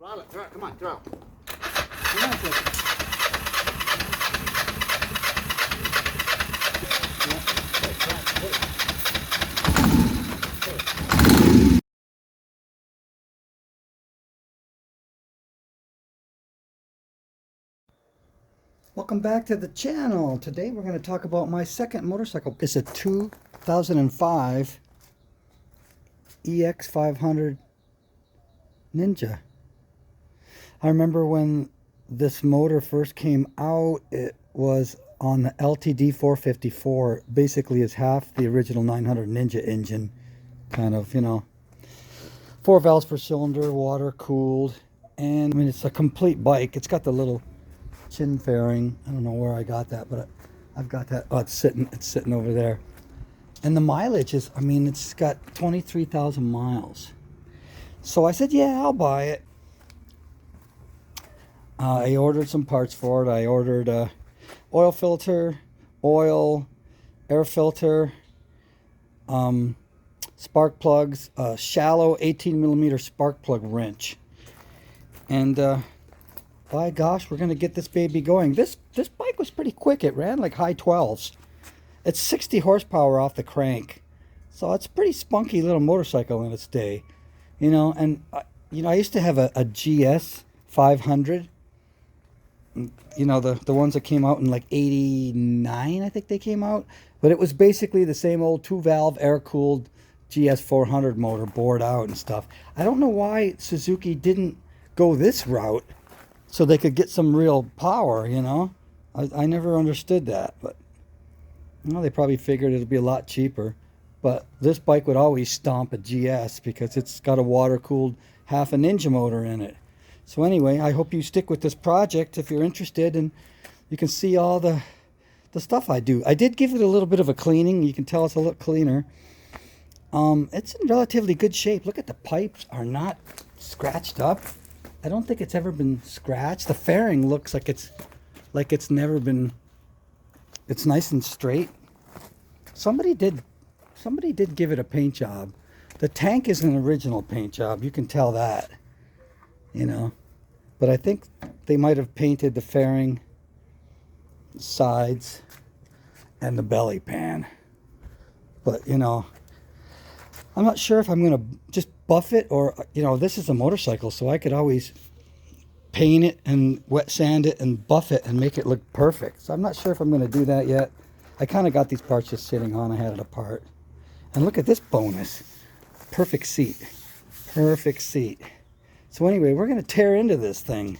Violet, throw it. Come on, throw it. Come on, Jake. Welcome back to the channel. Today we're going to talk about my second motorcycle. It's a 2005 EX500 Ninja. I remember when this motor first came out, it was on the LTD 454. Basically it's half the original 900 Ninja engine. Kind of, you know, 4 valves per cylinder, water cooled. And I mean, it's a complete bike. It's got the little chin fairing. I don't know where I got that, but I've got that. Oh, it's sitting over there. And the mileage is, I mean, it's got 23,000 miles. So I said, yeah, I'll buy it. I ordered some parts for it. I ordered a oil filter, oil, air filter, spark plugs, a shallow 18mm spark plug wrench. And by gosh, we're going to get this baby going. This bike was pretty quick. It ran like high 12s. It's 60 horsepower off the crank. So it's a pretty spunky little motorcycle in its day. You know, and you know, I used to have a GS 500. You know, the ones that came out in like 89, I think they came out. But it was basically the same old 2-valve air-cooled GS 400 motor, bored out and stuff. I don't know why Suzuki didn't go this route, so they could get some real power, you know. I never understood that, but you know, they probably figured it'd be a lot cheaper. But this bike would always stomp a GS because it's got a water-cooled half a Ninja motor in it. So anyway, I hope you stick with this project if you're interested, and you can see all the stuff I do. I did give it a little bit of a cleaning. You can tell it's a little cleaner. It's in relatively good shape. Look at the pipes are not scratched up. I don't think it's ever been scratched. The fairing looks like it's never been. It's nice and straight. Somebody did give it a paint job. The tank is an original paint job. You can tell that, you know. But I think they might have painted the fairing, sides, and the belly pan. But you know, I'm not sure if I'm gonna just buff it, or, you know, this is a motorcycle, so I could always paint it and wet sand it and buff it and make it look perfect. So I'm not sure if I'm going to do that yet. I kind of got these parts just sitting on. I had it apart. And look at this bonus. Perfect seat. Perfect seat. So anyway, we're going to tear into this thing.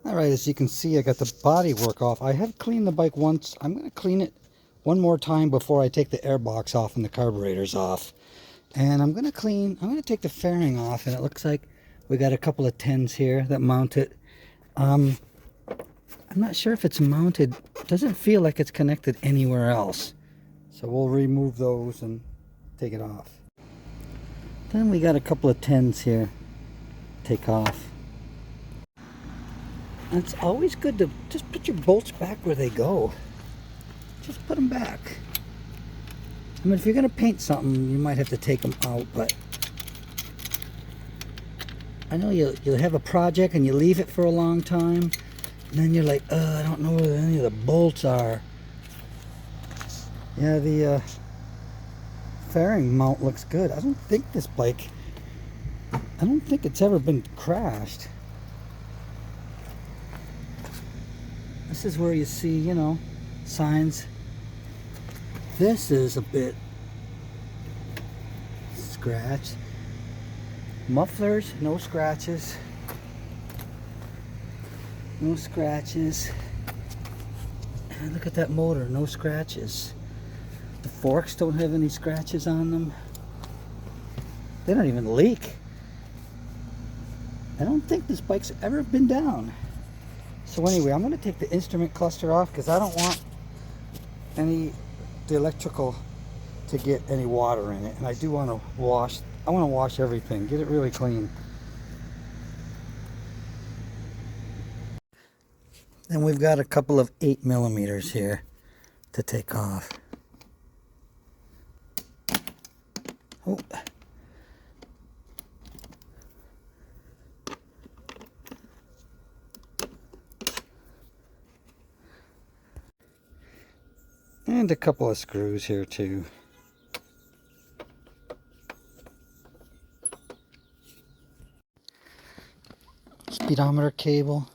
Alright, as you can see, I got the body work off. I have cleaned the bike once. I'm going to clean it one more time before I take the air box off and the carburetors off. And I'm going to take the fairing off, and it looks like we got a couple of 10s here that mount it. I'm not sure if it's mounted. It doesn't feel like it's connected anywhere else. So we'll remove those and take it off. Then we got a couple of 10s here. Take off. And it's always good to just put your bolts back where they go. Just put them back. I mean, if you're going to paint something, you might have to take them out, but I know you'll have a project and you leave it for a long time, and then you're like, I don't know where any of the bolts are. Yeah, the fairing mount looks good. I don't think this bike, I don't think it's ever been crashed. This is where you see, you know, signs. This is a bit scratched. Mufflers, no scratches. No scratches. And look at that motor, no scratches. The forks don't have any scratches on them. They don't even leak. I don't think this bike's ever been down. So anyway, I'm going to take the instrument cluster off because I don't want the electrical to get any water in it. And I do want to wash everything, get it really clean. Then we've got a couple of 8mm here to take off. Oh. And a couple of screws here too. Speedometer cable.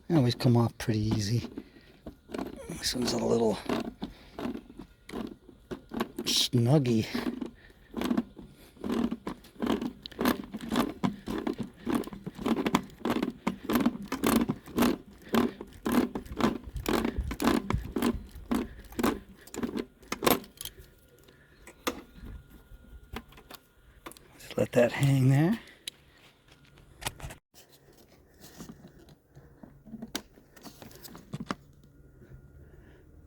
They always come off pretty easy. This one's a little snuggy. Just let that hang there.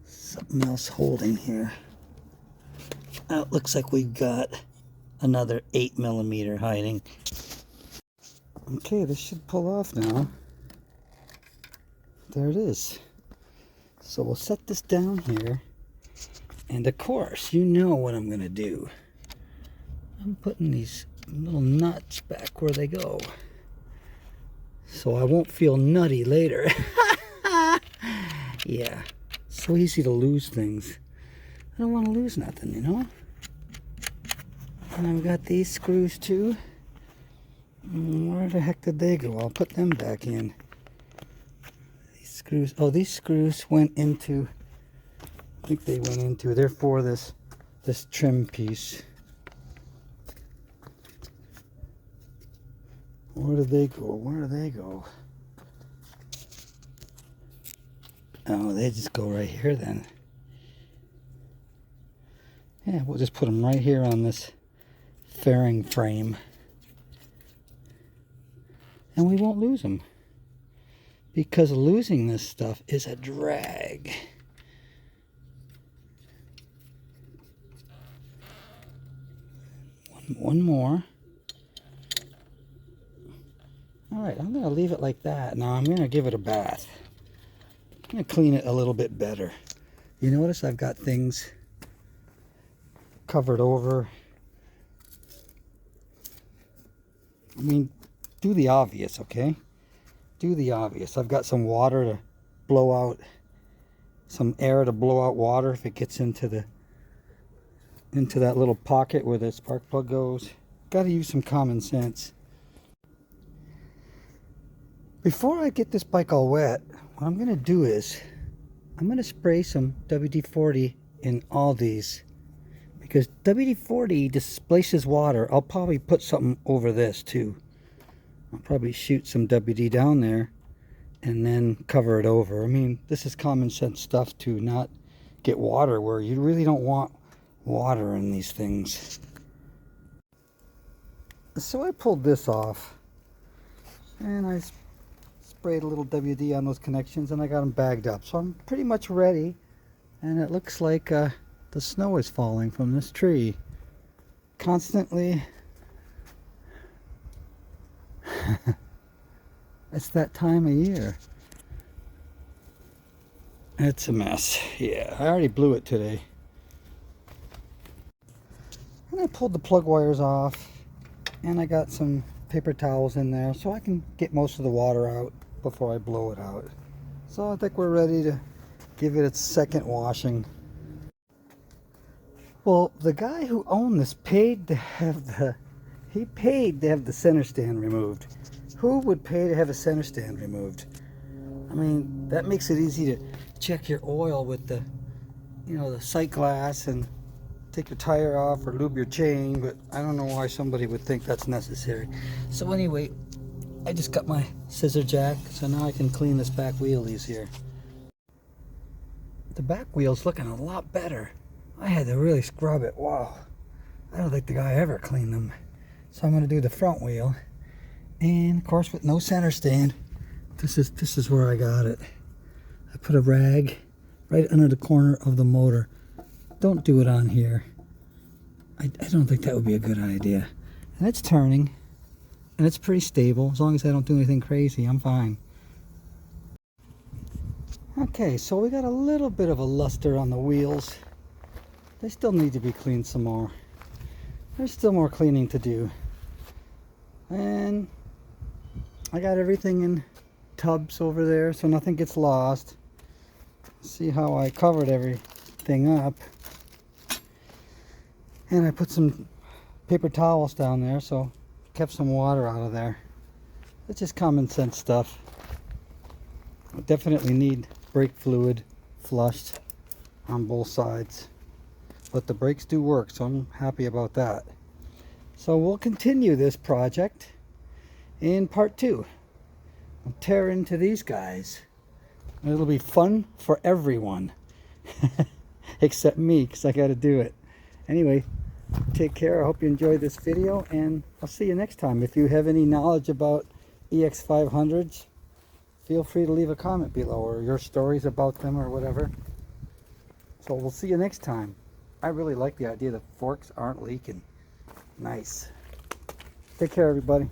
Something else holding here. Oh, it looks like we've got another 8mm hiding. Okay, this should pull off now. There it is. So we'll set this down here. And of course, you know what I'm going to do. I'm putting these little nuts back where they go. So I won't feel nutty later. Yeah. So easy to lose things. I don't want to lose nothing, you know? And I've got these screws too. Where the heck did they go? I'll put them back in. These screws, oh, these screws went into, I think they went into, they're for this trim piece. Where did they go? Where do they go? Oh, they just go right here then. Yeah, we'll just put them right here on this fairing frame. And we won't lose them. Because losing this stuff is a drag. One more. Alright, I'm going to leave it like that. Now I'm going to give it a bath. I'm going to clean it a little bit better. You notice I've got things covered over. I mean, do the obvious, okay? Do the obvious. I've got some water to blow out, some air to blow out water if it gets into that little pocket where the spark plug goes. Got to use some common sense. Before I get this bike all wet, what I'm going to do is I'm going to spray some WD-40 in all these, because WD-40 displaces water. I'll probably put something over this too. I'll probably shoot some WD down there and then cover it over. I mean, this is common sense stuff to not get water where you really don't want water in these things. So I pulled this off and I sprayed a little WD on those connections and I got them bagged up. So I'm pretty much ready, and it looks like the snow is falling from this tree constantly. It's that time of year. It's a mess. Yeah, I already blew it today. And I pulled the plug wires off, and I got some paper towels in there so I can get most of the water out before I blow it out. So I think we're ready to give it its second washing. Well, the guy who owned this paid to have the center stand removed. Who would pay to have a center stand removed? I mean, that makes it easy to check your oil with the, the sight glass and take your tire off or lube your chain, but I don't know why somebody would think that's necessary. So anyway, I just got my scissor jack, so now I can clean this back wheel easier. The back wheel's looking a lot better. I had to really scrub it. Wow. I don't think the guy ever cleaned them. So I'm going to do the front wheel. And of course with no center stand, this is where I got it. I put a rag right under the corner of the motor. Don't do it on here. I don't think that would be a good idea. And it's turning. And it's pretty stable. As long as I don't do anything crazy, I'm fine. Okay, so we got a little bit of a luster on the wheels. They still need to be cleaned some more. There's still more cleaning to do. And I got everything in tubs over there so nothing gets lost. See how I covered everything up. And I put some paper towels down there, so kept some water out of there. It's just common sense stuff. I definitely need brake fluid flushed on both sides. But the brakes do work, so I'm happy about that. So we'll continue this project in part 2. I'll tear into these guys. It'll be fun for everyone. Except me, because I got to do it. Anyway, take care. I hope you enjoyed this video, and I'll see you next time. If you have any knowledge about EX500s, feel free to leave a comment below, or your stories about them or whatever. So we'll see you next time. I really like the idea that forks aren't leaking. Nice. Take care, everybody.